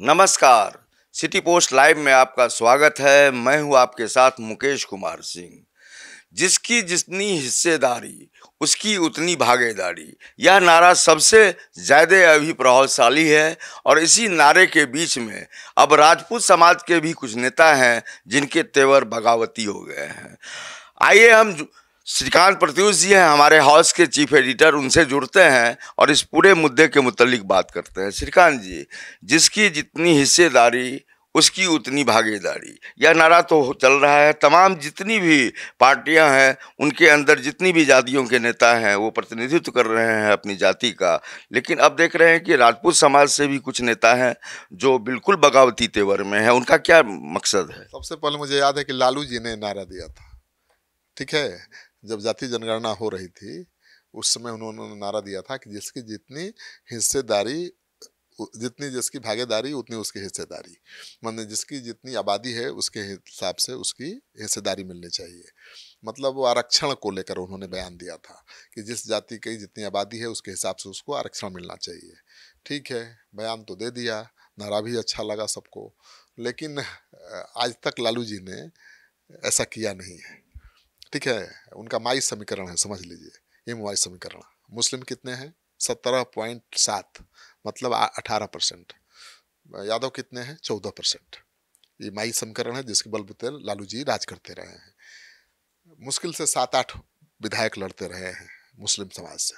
नमस्कार। City post live में आपका स्वागत है। मैं हूं आपके साथ मुकेश कुमार सिंह। जिसकी जितनी हिस्सेदारी उसकी उतनी भागीदारी, यह नारा सबसे ज्यादा अभी प्रभावशाली है। और इसी नारे के बीच में अब राजपूत समाज के भी कुछ नेता हैं जिनके तेवर बगावती हो गए हैं। आइए हम श्रीकांत प्रत्युष जी हैं हमारे हाउस के चीफ एडिटर, उनसे जुड़ते हैं और इस पूरे मुद्दे के मुतालिक बात करते हैं। श्रीकांत जी, जिसकी जितनी हिस्सेदारी उसकी उतनी भागीदारी, यह नारा तो चल रहा है। तमाम जितनी भी पार्टियां हैं उनके अंदर जितनी भी जातियों के नेता हैं वो प्रतिनिधित्व कर रहे हैं अपनी जाति का। लेकिन अब देख रहे हैं कि राजपूत समाज से भी कुछ नेता हैं जो बिल्कुल बगावती तेवर में है। उनका क्या मकसद है? सबसे पहले मुझे याद है कि लालू जी ने नारा दिया था, ठीक है, जब जाति जनगणना हो रही थी उस समय उन्होंने नारा दिया था कि जिसकी जितनी हिस्सेदारी जितनी जिसकी भागीदारी उतनी उसकी हिस्सेदारी, मतलब जिसकी जितनी आबादी है उसके हिसाब से उसकी हिस्सेदारी मिलनी चाहिए। मतलब वो आरक्षण को लेकर उन्होंने बयान दिया था कि जिस जाति की जितनी आबादी है उसके हिसाब से उसको आरक्षण मिलना चाहिए। ठीक है, बयान तो दे दिया, नारा भी अच्छा लगा सबको, लेकिन आज तक लालू जी ने ऐसा किया नहीं है। ठीक है, उनका माई समीकरण है, समझ लीजिए, ये माई समीकरण। मुस्लिम कितने हैं? 17.7, मतलब 18%। यादव कितने हैं? 14%। ये माई समीकरण है जिसके बलबूते लालू जी राज करते रहे हैं। मुश्किल से 7-8 विधायक लड़ते रहे हैं मुस्लिम समाज से,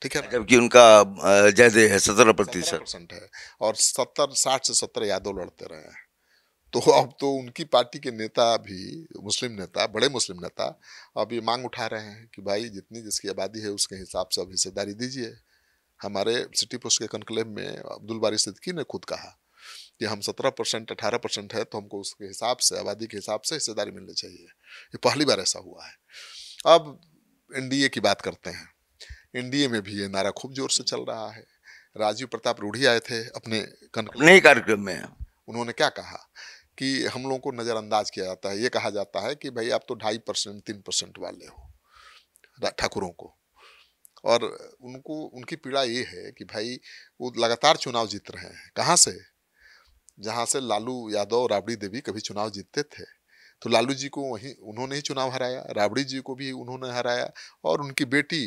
ठीक है, जबकि उनका ज्यादा है, 17% है। और 60 से 70 यादव लड़ते रहे हैं। तो अब तो उनकी पार्टी के नेता भी, मुस्लिम नेता, बड़े मुस्लिम नेता, अब ये मांग उठा रहे हैं कि भाई जितनी जिसकी आबादी है उसके हिसाब से अब हिस्सेदारी दीजिए। हमारे सिटी पोस्ट के कनक्लेव में अब्दुल बारी सिद्दीकी ने खुद कहा कि हम 17% 18% है तो हमको उसके हिसाब से, आबादी के हिसाब से हिस्सेदारी मिलनी चाहिए। ये पहली बार ऐसा हुआ है। अब एनडीए की बात करते हैं। एनडीए में भी ये नारा खूब जोर से चल रहा है। राजीव प्रताप रूढ़ी आए थे अपने कार्यक्रम में। उन्होंने क्या कहा कि हम लोगों को नज़रअंदाज किया जाता है। ये कहा जाता है कि भाई आप तो 2.5% 3% वाले हो ठाकुरों को। और उनको, उनकी पीड़ा ये है कि भाई वो लगातार चुनाव जीत रहे हैं। कहाँ से? जहाँ से लालू यादव, राबड़ी देवी कभी चुनाव जीतते थे, तो लालू जी को वहीं उन्होंने ही चुनाव हराया, राबड़ी जी को भी उन्होंने हराया, और उनकी बेटी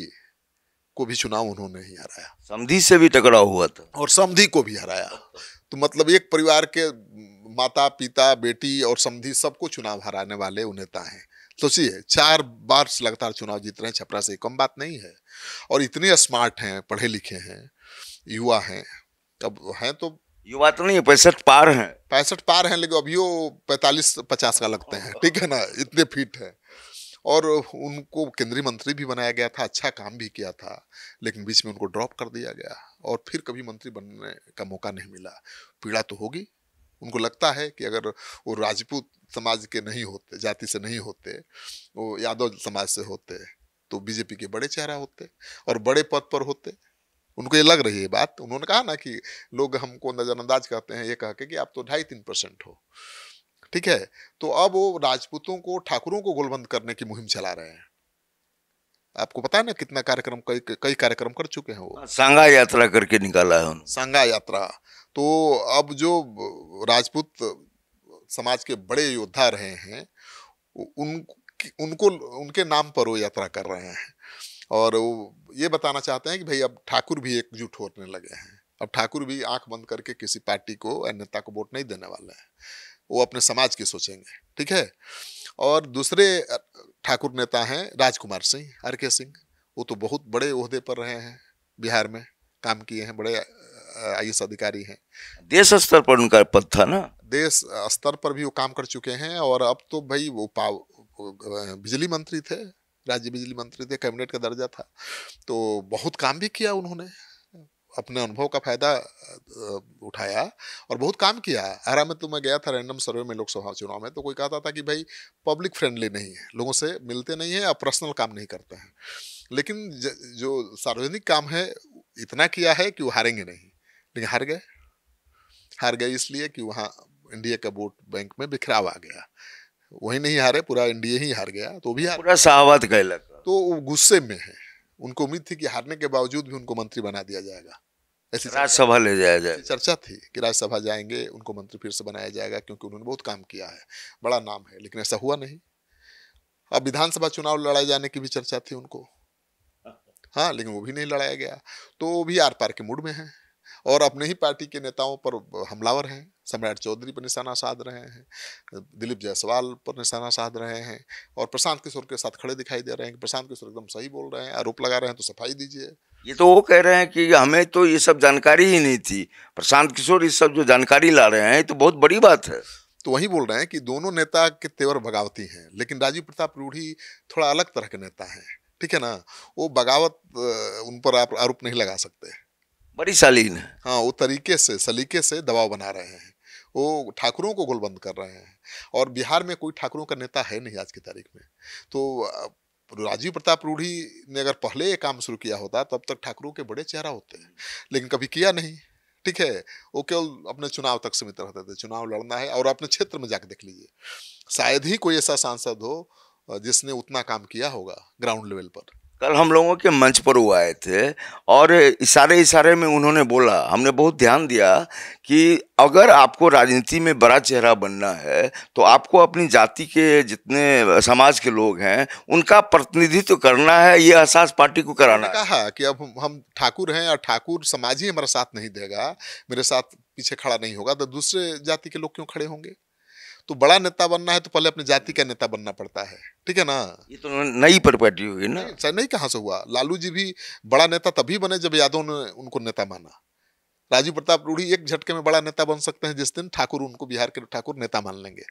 को भी चुनाव उन्होंने ही हराया। समधी से भी टकराव हुआ था और समधी को भी हराया। तो मतलब एक परिवार के माता पिता, बेटी और समधी सबको चुनाव हराने वाले वो नेता हैं। सोचिए, 4 बार लगातार चुनाव जीत रहे हैं। छपरा से कम बात नहीं है। और इतने स्मार्ट हैं, पढ़े लिखे हैं, युवा हैं। अब हैं तो युवा तो नहीं, 65 पार हैं। 65 पार हैं, लेकिन अभी वो 45-50 का लगते हैं, ठीक है ना, इतने फिट है। और उनको केंद्रीय मंत्री भी बनाया गया था, अच्छा काम भी किया था, लेकिन बीच में उनको ड्रॉप कर दिया गया और फिर कभी मंत्री बनने का मौका नहीं मिला। पीड़ा तो होगी। उनको लगता है कि अगर वो राजपूत समाज के नहीं होते, जाति से नहीं होते, वो यादव समाज से होते, तो बीजेपी के बड़े चेहरा होते और बड़े पद पर होते। उनको ये लग रही है बात। उन्होंने कहा ना कि लोग हमको नजरअंदाज करते हैं, ये कह के कि आप तो 2.5-3% हो, ठीक है। तो अब वो राजपूतों को, ठाकुरों को गोलबंद करने की मुहिम चला रहे हैं। आपको पता है ना कितना कार्यक्रम, कई कार्यक्रम कर चुके हैं वो। सांगा यात्रा करके निकाला है उन्होंने। सांगा यात्रा। तो अब जो राजपूत समाज के बड़े योद्धा रहे हैं, उनको उनके नाम पर वो यात्रा कर रहे हैं। और वो ये बताना चाहते हैं कि भाई अब ठाकुर भी एकजुट होने लगे हैं। अब ठाकुर भी आंख बंद करके किसी पार्टी को या नेता को वोट नहीं देने वाले हैं। वो अपने समाज की सोचेंगे, ठीक है। और दूसरे ठाकुर नेता हैं राजकुमार सिंह, आर.के. सिंह। वो तो बहुत बड़े ओहदे पर रहे हैं, बिहार में काम किए हैं, बड़े IAS अधिकारी हैं। देश स्तर पर उनका पद था ना। देश स्तर पर भी वो काम कर चुके हैं। और अब तो भाई वो बिजली मंत्री थे, राज्य बिजली मंत्री थे, कैबिनेट का दर्जा था। तो बहुत काम भी किया उन्होंने, अपने अनुभव का फायदा उठाया और बहुत काम किया। आरा में तो मैं गया था रैंडम सर्वे में, लोकसभा चुनाव में, तो कोई कहता था कि भाई पब्लिक फ्रेंडली नहीं है, लोगों से मिलते नहीं है और पर्सनल काम नहीं करते हैं। लेकिन जो सार्वजनिक काम है इतना किया है कि वो हारेंगे नहीं। लेकिन हार गए इसलिए कि वहाँ एनडीए का वोट बैंक में बिखराव आ गया। वही नहीं हारे, पूरा एनडीए ही हार गया। तो भी पूरा शाहबाद का इलाका। तो वो गुस्से में है। उनको उम्मीद थी कि हारने के बावजूद भी उनको मंत्री बना दिया जाएगा, ऐसी राज्यसभा ले जाया जाए। चर्चा थी कि राज्यसभा जाएंगे, उनको मंत्री फिर से बनाया जाएगा क्योंकि उन्होंने बहुत काम किया है, बड़ा नाम है, लेकिन ऐसा हुआ नहीं। अब विधानसभा चुनाव लड़ाए जाने की भी चर्चा थी उनको, हाँ, लेकिन वो भी नहीं लड़ाया गया। तो वो भी आर पार के मूड में हैं और अपने ही पार्टी के नेताओं पर हमलावर हैं। सम्राट चौधरी पर निशाना साध रहे हैं, दिलीप जायसवाल पर निशाना साध रहे हैं और प्रशांत किशोर के साथ खड़े दिखाई दे रहे हैं कि प्रशांत किशोर एकदम सही बोल रहे हैं, आरोप लगा रहे हैं तो सफाई दीजिए। ये तो वो कह रहे हैं कि हमें तो ये सब जानकारी ही नहीं थी, प्रशांत किशोर इस सब जो जानकारी ला रहे हैं ये तो बहुत बड़ी बात है। तो वही बोल रहे हैं कि दोनों नेता के तेवर बगावती हैं, लेकिन राजीव प्रताप रूढ़ी थोड़ा अलग तरह के नेता हैं, ठीक है ना। वो बगावत उन पर आप आरोप नहीं लगा सकते, बड़ी शालीन है। हाँ, वो तरीके से सलीके से दबाव बना रहे हैं, वो ठाकुरों को गोलबंद कर रहे हैं और बिहार में कोई ठाकुरों का नेता है नहीं आज की तारीख में। तो राजीव प्रताप रूढ़ी ने अगर पहले ये काम शुरू किया होता तब तक ठाकुरों के बड़े चेहरा होते हैं, लेकिन कभी किया नहीं, ठीक है। वो केवल अपने चुनाव तक सीमित रहते थे, चुनाव लड़ना है और अपने क्षेत्र में जाकर देख लीजिए, शायद ही कोई ऐसा सांसद हो जिसने उतना काम किया होगा ग्राउंड लेवल पर। कल हम लोगों के मंच पर वो आए थे और इशारे इशारे में उन्होंने बोला, हमने बहुत ध्यान दिया कि अगर आपको राजनीति में बड़ा चेहरा बनना है तो आपको अपनी जाति के जितने समाज के लोग हैं उनका प्रतिनिधित्व करना है, ये एहसास पार्टी को कराना है। कहा कि अब हम ठाकुर हैं और ठाकुर समाज ही हमारा साथ नहीं देगा, मेरे साथ पीछे खड़ा नहीं होगा, तो दूसरे जाति के लोग क्यों खड़े होंगे। तो बड़ा नेता बनना है तो पहले अपनी जाति का नेता बनना पड़ता है, ठीक है ना। ये तो नई प्रॉपर्टी हुई ना। नहीं कहाँ से हुआ, लालू जी भी बड़ा नेता तभी बने जब यादव ने उनको नेता माना। राजीव प्रताप रूढ़ी एक झटके में बड़ा नेता बन सकते हैं जिस दिन ठाकुर उनको बिहार के ठाकुर नेता मान लेंगे,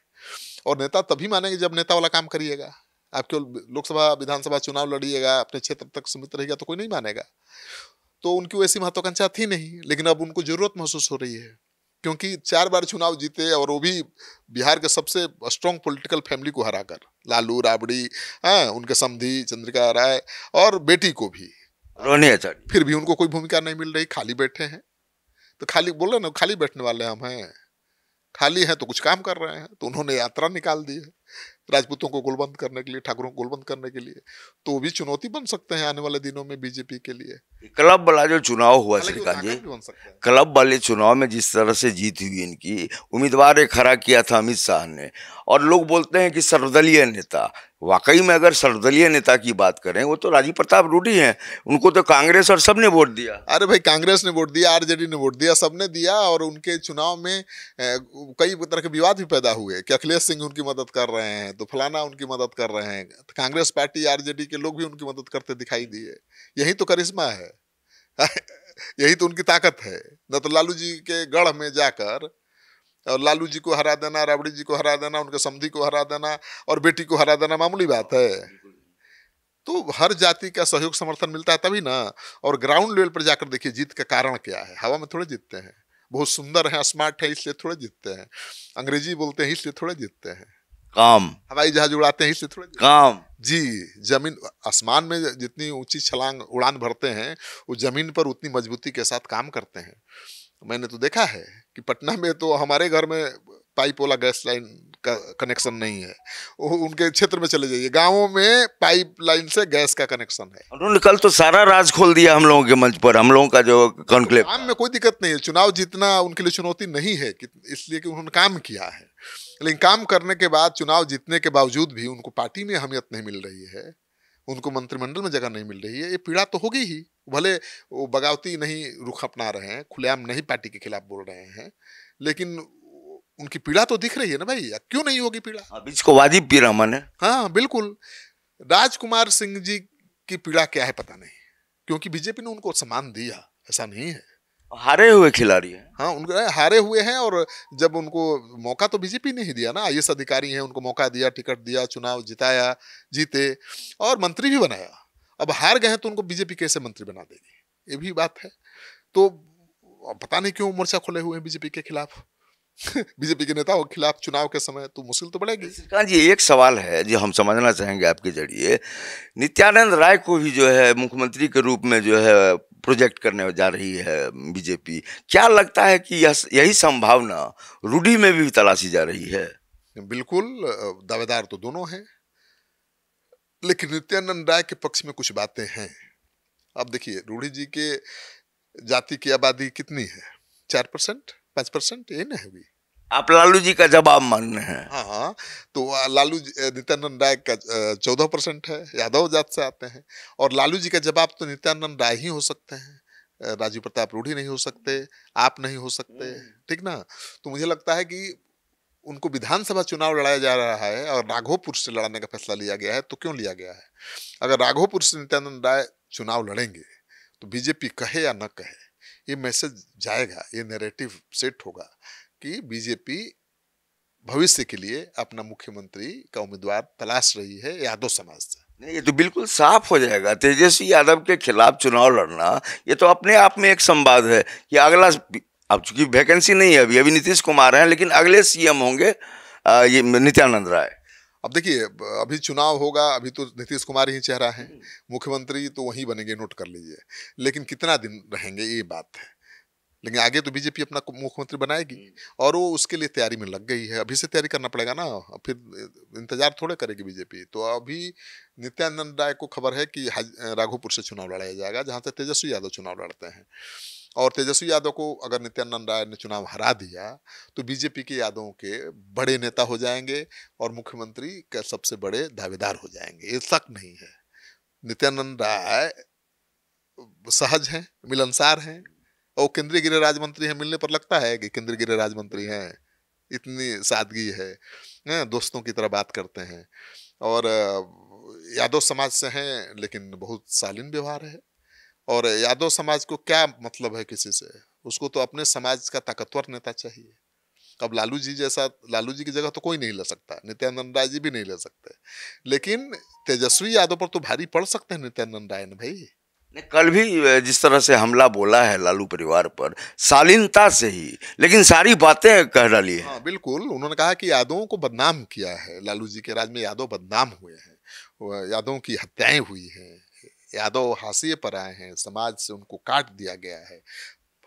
और नेता तभी मानेंगे जब नेता वाला काम करिएगा। आप केवल लोकसभा विधानसभा चुनाव लड़िएगा, अपने क्षेत्र तक सीमित रहेगा तो कोई नहीं मानेगा। तो उनकी वैसी महत्वाकांक्षा थी नहीं, लेकिन अब उनको जरूरत महसूस हो रही है क्योंकि 4 बार चुनाव जीते और वो भी बिहार के सबसे स्ट्रॉन्ग पॉलिटिकल फैमिली को हराकर, लालू राबड़ी, हाँ, उनके समधी चंद्रिका राय और बेटी को भी, रोनी आचार्य, फिर भी उनको कोई भूमिका नहीं मिल रही, खाली बैठे हैं। तो खाली बोल रहे ना, खाली बैठने वाले हम हैं, खाली हैं तो कुछ काम कर रहे हैं। तो उन्होंने यात्रा निकाल दी है राजपूतों को गोलबंद करने के लिए, ठाकुरों को गोलबंद करने के लिए, तो वो भी चुनौती बन सकते हैं आने वाले दिनों में बीजेपी के लिए। क्लब वाला जो चुनाव हुआ श्रीकांत जी, बन सकता है। क्लब वाले चुनाव में जिस तरह से जीत हुई इनकी, उम्मीदवार एक खड़ा किया था अमित शाह ने, और लोग बोलते हैं कि सर्वदलीय नेता। वाकई में अगर सर्वदलीय नेता की बात करें वो तो राजीव प्रताप रूढ़ी हैं, उनको तो कांग्रेस और सबने वोट दिया। अरे भाई, कांग्रेस ने वोट दिया, आरजेडी ने वोट दिया, सबने दिया, और उनके चुनाव में कई तरह के विवाद भी पैदा हुए कि अखिलेश सिंह उनकी मदद कर रहे हैं तो फलाना उनकी मदद कर रहे हैं। तो कांग्रेस पार्टी आरजेडी के लोग भी उनकी मदद करते दिखाई दिए। यही तो करिश्मा है यही तो उनकी ताकत है। न तो लालू जी के गढ़ में जाकर और लालू जी को हरा देना, राबड़ी जी को हरा देना, उनके समधी को हरा देना और बेटी को हरा देना मामूली बात है। तो हर जाति का सहयोग समर्थन मिलता है तभी ना। और ग्राउंड लेवल पर जाकर देखिए जीत का कारण क्या है। हवा में थोड़े जीतते हैं, बहुत सुंदर है, स्मार्ट है इसलिए थोड़े जीतते हैं, अंग्रेजी बोलते हैं इसलिए थोड़े जीतते हैं, काम, हवाई जहाज उड़ाते हैं इसलिए थोड़े काम जी। जमीन आसमान में जितनी ऊंची छलांग उड़ान भरते हैं वो जमीन पर उतनी मजबूती के साथ काम करते हैं। मैंने तो देखा है कि पटना में तो हमारे घर में पाइप वाला गैस लाइन का कनेक्शन नहीं है, वो उनके क्षेत्र में चले जाइए, गांवों में पाइप लाइन से गैस का कनेक्शन है। उन्होंने कल तो सारा राज खोल दिया हम लोगों के मंच पर, हम लोगों का जो कॉन्क्लेव। काम में कोई दिक्कत नहीं है, चुनाव जीतना उनके लिए चुनौती नहीं है इसलिए कि उन्होंने काम किया है। लेकिन काम करने के बाद, चुनाव जीतने के बावजूद भी उनको पार्टी में अहमियत नहीं मिल रही है, उनको मंत्रिमंडल में जगह नहीं मिल रही है। ये पीड़ा तो होगी ही, भले वो बगावती नहीं रुख अपना रहे हैं, खुलेआम नहीं पार्टी के खिलाफ बोल रहे हैं, लेकिन उनकी पीड़ा तो दिख रही है ना भाई। क्यों नहीं होगी पीड़ा, अब इसको वाजिब पीड़ा माने। हाँ बिल्कुल। राजकुमार सिंह जी की पीड़ा क्या है पता नहीं, क्योंकि बीजेपी ने उनको सम्मान दिया, ऐसा नहीं है। हारे हुए खिलाड़ी हैं, हाँ, उनके हारे हुए हैं, और जब उनको मौका तो बीजेपी ने ही दिया ना, आईएएस अधिकारी हैं, उनको मौका दिया, टिकट दिया, चुनाव जिताया, जीते और मंत्री भी बनाया। अब हार गए हैं तो उनको बीजेपी कैसे मंत्री बना देगी, ये भी बात है। तो पता नहीं क्यों मोर्चा खोले हुए हैं बीजेपी के खिलाफ बीजेपी के नेताओं के खिलाफ चुनाव के समय, तो मुश्किल तो बढ़ेगी। श्रीकांत जी, एक सवाल है जो हम समझना चाहेंगे आपके जरिए। नित्यानंद राय को भी जो है मुख्यमंत्री के रूप में जो है प्रोजेक्ट करने जा रही है बीजेपी, क्या लगता है कि यही संभावना रूढ़ी में भी तलाशी जा रही है? बिल्कुल, दावेदार तो दोनों हैं, लेकिन नित्यानंद राय के पक्ष में कुछ बातें हैं। अब देखिए, रूढ़ी जी के जाति की आबादी कितनी है? 4%, 5%, ये ना होगी। आप लालू जी का जवाब मान रहे हैं? हाँ, तो नित्यानंद राय का 14% है, यादव जात से आते हैं। और लालू जी का जवाब तो नित्यानंद राय ही हो सकते हैं, राजीव प्रताप रूढ़ी नहीं हो सकते, आप नहीं हो सकते, ठीक ना। तो मुझे लगता है कि उनको विधानसभा चुनाव लड़ाया जा रहा है और राघोपुर से लड़ाने का फैसला लिया गया है। तो क्यों लिया गया है? अगर राघोपुर से नित्यानंद राय चुनाव लड़ेंगे तो बीजेपी कहे या न कहे, ये मैसेज जाएगा, ये नैरेटिव सेट होगा कि बीजेपी भविष्य के लिए अपना मुख्यमंत्री का उम्मीदवार तलाश रही है यादव समाज से। नहीं, ये तो बिल्कुल साफ हो जाएगा। तेजस्वी यादव के खिलाफ चुनाव लड़ना ये तो अपने आप में एक संवाद है कि अगला, अब चूंकि वैकेंसी नहीं है अभी, नीतीश कुमार हैं, लेकिन अगले सीएम होंगे ये नित्यानंद राय। अब देखिए, अभी चुनाव होगा, अभी तो नीतीश कुमार ही चेहरा है, मुख्यमंत्री तो वही बनेंगे, नोट कर लीजिए। लेकिन कितना दिन रहेंगे ये बात है। लेकिन आगे तो बीजेपी अपना मुख्यमंत्री बनाएगी और वो उसके लिए तैयारी में लग गई है। अभी से तैयारी करना पड़ेगा ना, फिर इंतजार थोड़े करेगी बीजेपी। तो अभी नित्यानंद राय को खबर है कि राघोपुर से चुनाव लड़ाया जाएगा, जहां से तेजस्वी यादव चुनाव लड़ते हैं। और तेजस्वी यादव को अगर नित्यानंद राय ने चुनाव हरा दिया तो बीजेपी के यादवों के बड़े नेता हो जाएंगे और मुख्यमंत्री के सबसे बड़े दावेदार हो जाएंगे, ये शक नहीं है। नित्यानंद राय सहज हैं, मिलनसार हैं, और केंद्रीय गृह राज्य मंत्री हैं। मिलने पर लगता है कि केंद्रीय गृह राज्य मंत्री हैं, इतनी सादगी है, दोस्तों की तरह बात करते हैं। और यादव समाज से हैं, लेकिन बहुत शालीन व्यवहार है। और यादव समाज को क्या मतलब है किसी से? उसको तो अपने समाज का ताकतवर नेता चाहिए। अब लालू जी की जगह तो कोई नहीं ले सकता, नित्यानंद राय जी भी नहीं ले सकते, लेकिन तेजस्वी यादव पर तो भारी पड़ सकते हैं नित्यानंद राय ने भाई। कल भी जिस तरह से हमला बोला है लालू परिवार पर, शालीनता से ही, लेकिन सारी बातें कह डाली है। हाँ बिल्कुल, उन्होंने कहा कि यादवों को बदनाम किया है, लालू जी के राज में यादव बदनाम हुए हैं, यादवों की हत्याएं हुई हैं, यादव हाशिए पर आए हैं, समाज से उनको काट दिया गया है,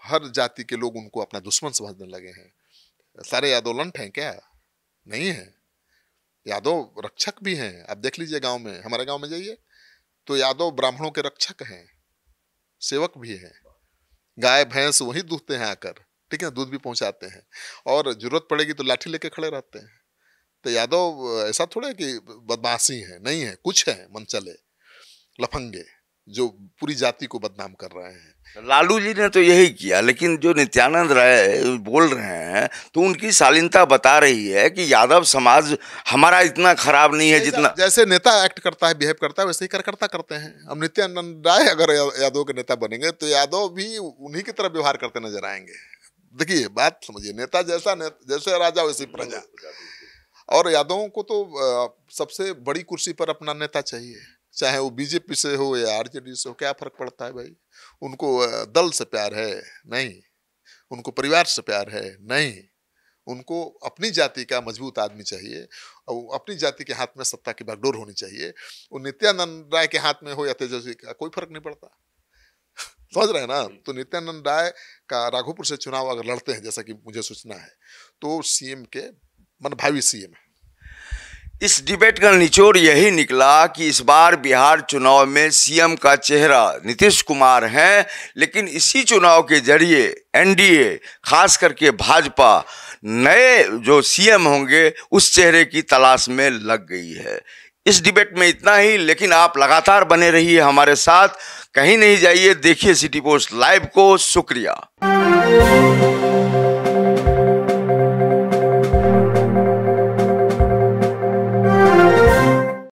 हर जाति के लोग उनको अपना दुश्मन समझने लगे हैं। सारे यादव लंठ हैं क्या? नहीं है, यादव रक्षक भी हैं। आप देख लीजिए गांव में, हमारे गांव में जाइए तो यादव ब्राह्मणों के रक्षक हैं, सेवक भी हैं, गाय भैंस वही दूधते हैं आकर, ठीक है, दूध भी पहुंचाते हैं, और जरूरत पड़ेगी तो लाठी लेके खड़े रहते हैं। तो यादव ऐसा थोड़ा है कि बदमाशी है, नहीं है, कुछ है मनचले लफंगे जो पूरी जाति को बदनाम कर रहे हैं। लालू जी ने तो यही किया, लेकिन जो नित्यानंद राय बोल रहे हैं तो उनकी शालीनता बता रही है कि यादव समाज हमारा इतना खराब नहीं है जितना, जैसे नेता एक्ट करता है, बिहेव करता है, वैसे ही कार्यकर्ता करते हैं। अब नित्यानंद राय अगर यादव के नेता बनेंगे तो यादव भी उन्हीं की तरह व्यवहार करते नजर आएंगे। देखिए बात समझिए, नेता जैसे राजा वैसी प्रजा। और यादवों को तो सबसे बड़ी कुर्सी पर अपना नेता चाहिए, चाहे वो बीजेपी से हो या आरजेडी से हो, क्या फर्क पड़ता है भाई। उनको दल से प्यार है नहीं, उनको परिवार से प्यार है नहीं, उनको अपनी जाति का मजबूत आदमी चाहिए, और अपनी जाति के हाथ में सत्ता की बागडोर होनी चाहिए। वो नित्यानंद राय के हाथ में हो या तेजस्वी का, कोई फर्क नहीं पड़ता। समझ रहे हैं ना। तो नित्यानंद राय का राघोपुर से चुनाव अगर लड़ते हैं, जैसा कि मुझे सूचना है, तो सीएम के भावी सीएम है। इस डिबेट का निचोड़ यही निकला कि इस बार बिहार चुनाव में सीएम का चेहरा नीतीश कुमार हैं, लेकिन इसी चुनाव के जरिए एनडीए, खास करके भाजपा, नए जो सीएम होंगे उस चेहरे की तलाश में लग गई है। इस डिबेट में इतना ही, लेकिन आप लगातार बने रहिए हमारे साथ, कहीं नहीं जाइए, देखिए सिटी पोस्ट लाइव को। शुक्रिया।